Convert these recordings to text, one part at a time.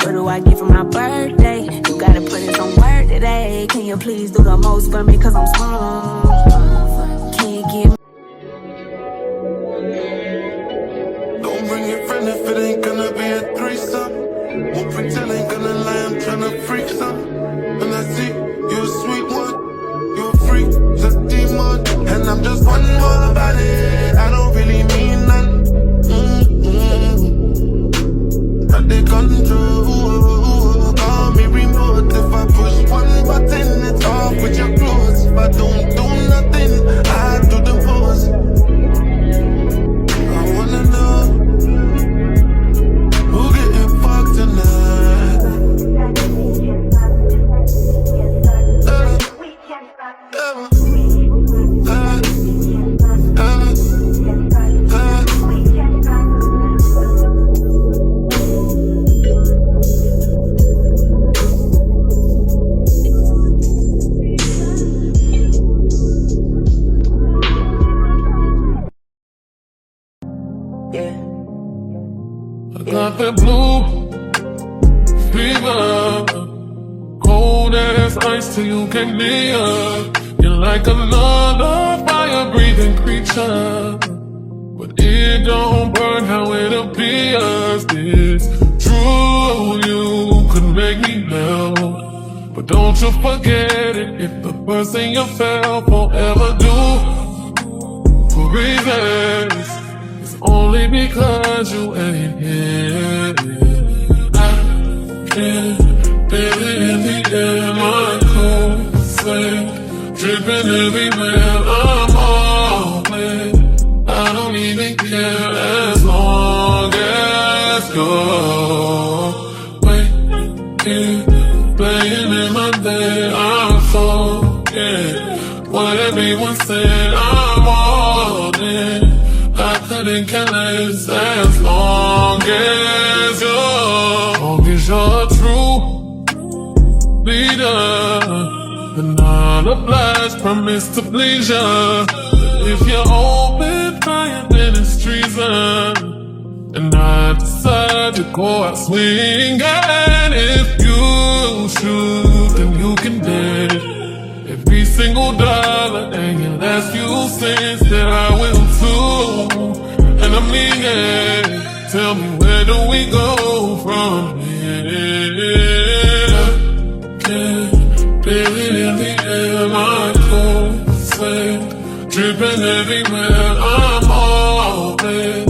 What do I get for my birthday? You gotta put in some work today. Can you please do the most for me, cause I'm small? Can you give me? Don't bring your friend if it ain't gonna be a threesome. Won't pretend ain't gonna lie, I'm tryna freak some. And I see you a sweet one, you a freak, just demon. And I'm just one more about it, I don't really mean none. But they control, call me remote. If I push one button, it's off with your clothes. If I don't do nothing, I do the most. I wanna know who getting fucked tonight. I got that blue fever, cold as ice till you get near. You're like another fire-breathing creature, but it don't burn how it appears. It's true, you could make me melt, but don't you forget it. If the first thing you felt won't ever do for reasons, it's only because you ain't here. I can feel it in the air, my cold sweat dripping everywhere. I'm all in, I don't even care as long as you're right here, playing in my bed. I'm so, yeah, what everyone said, I'm all in. I couldn't care less as long as you're a true leader, and not obliged, promise to please ya. If you're open fire, then it's treason, and I decide to go out swinging. If you shoot, then you can bet every single dollar and your last few cents that I will too. And I mean it, tell me where do we go from here? Can't feel it in the air, my cold sweat dripping everywhere. I'm all in,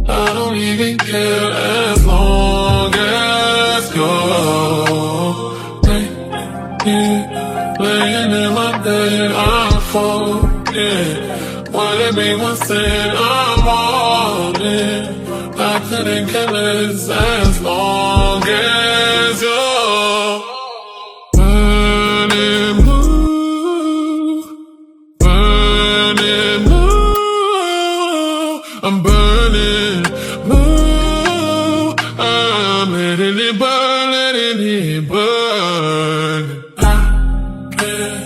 I don't even care as long as you're right here, playing in my bed. I'm forget what everyone said, I'm all in. I couldn't care less as long as you're burning blue, burning blue. I'm burning blue, I'm letting it burn, letting it burn. I can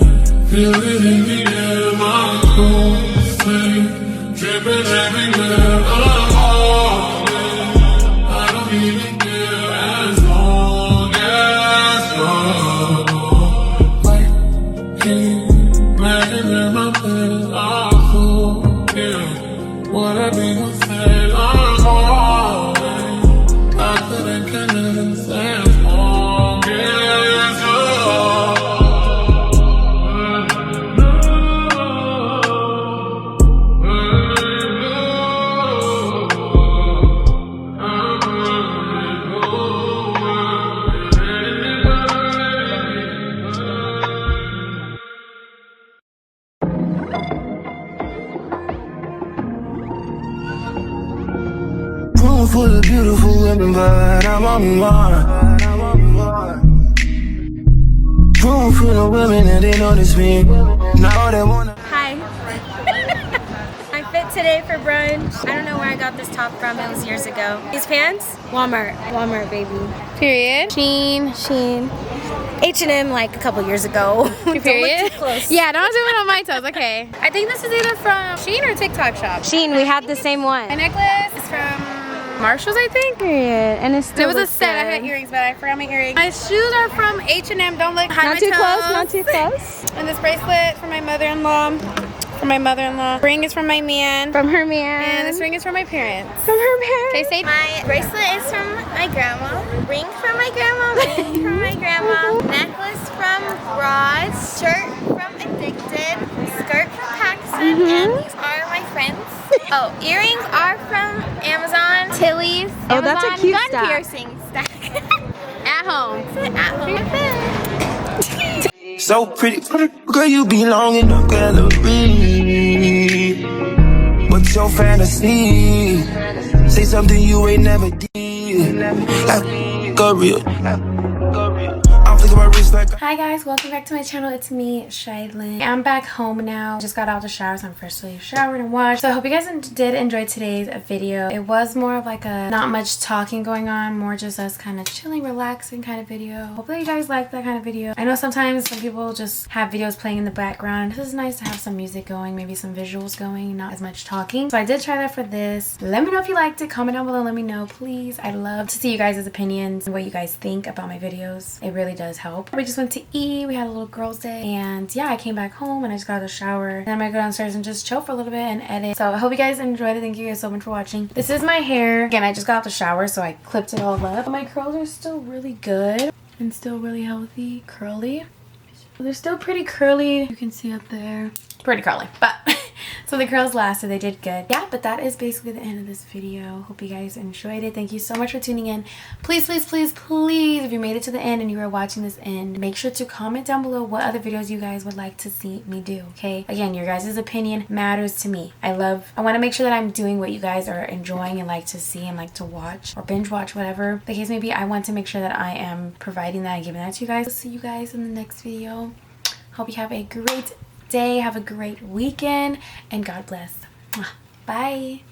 feel it in the air, my cold sweat dripping everywhere. I'm all in, I don't even care as long as you're right here, laying in my bed. I'm forget what everyone said, I'm all in. I couldn't care less as long as you're room full of beautiful women, but I'm on one. Room full of women and they notice me. Now they wanna. Hi. I'm fit today for brunch. I don't know where I got this top from. It was years ago. These pants? Walmart. Walmart, baby. Period. Shein. H&M like a couple years ago. Period. Don't look too close. Yeah, don't zoom in on my toes. Okay. I think this is either from Shein or TikTok shop. Shein, we had the same one. My necklace is from Marshalls, I think. Period. And it's still It was a looks set. I good. had earrings, but I forgot my earrings. My shoes are from H&M. Don't look high. Not too close, not too close. And this bracelet from my mother-in-law. From my mother-in-law. Ring is from my man. From her man. And this ring is from my parents. From her parents. Okay, say My bracelet is from my grandma. Ring from my grandma. Ring from my grandma. Necklace from Roz. Shirt from Addicted. Skirt from Paxton. And these are my friends. Oh, earrings are from Amazon. Tilly's. Oh, that's a Amazon cute gun stack. piercing stack. at home. At home. So pretty, girl, you belong in the gallery. What's your fantasy? Say something you ain't never did. Like a real. I'm thinking about wrist like. Hi guys, welcome back to my channel. It's me, Shailyn. I'm back home now. Just got out of the shower, so I'm freshly showered and washed. So I hope you guys did enjoy today's video. It was more of like a not much talking going on, more just us kind of chilling, relaxing kind of video. Hopefully you guys like that kind of video. I know sometimes some people just have videos playing in the background. This is nice to have some music going, maybe some visuals going, not as much talking. So I did try that for this. Let me know if you liked it. Comment down below, let me know, please. I'd love to see you guys' opinions and what you guys think about my videos. It really does help. We just went to eat. We had a little girls' day, and yeah, I came back home and I just got out of the shower. Then I'm gonna go downstairs and just chill for a little bit and edit. So I hope you guys enjoyed it. Thank you guys so much for watching. This is my hair. Again, I just got out the shower, so I clipped it all up. But my curls are still really good and still really healthy, curly. They're still pretty curly. You can see up there. Pretty curly, but so the curls lasted. They did good. Yeah, but that is basically the end of this video. Hope you guys enjoyed it. Thank you so much for tuning in. Please, please, please, please, if you made it to the end and you are watching this end, make sure to comment down below what other videos you guys would like to see me do, okay? Again, your guys' opinion matters to me. I want to make sure that I'm doing what you guys are enjoying and like to see and like to watch or binge watch, whatever the case may be. I want to make sure that I am providing that and giving that to you guys. I'll see you guys in the next video. Hope you have a great day, have a great weekend, and God bless. Bye.